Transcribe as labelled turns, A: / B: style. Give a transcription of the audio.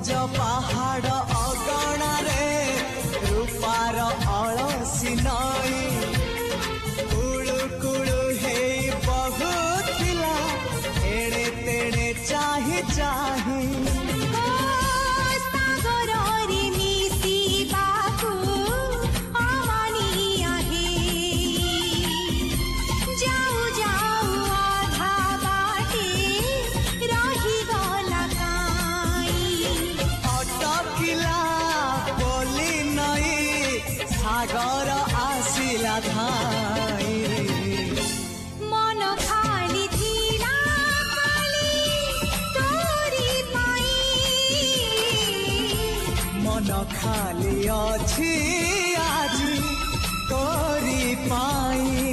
A: सबुज पहाड़ अगणारे रूपार अलसी नई कुळु कुळु हे बहुथिला एड़े तेड़े चाही चाही सागर आसिला धाई
B: मन खाली थिला खाली तोरी पाई
A: मन खाली अछि आज तोरी पाई।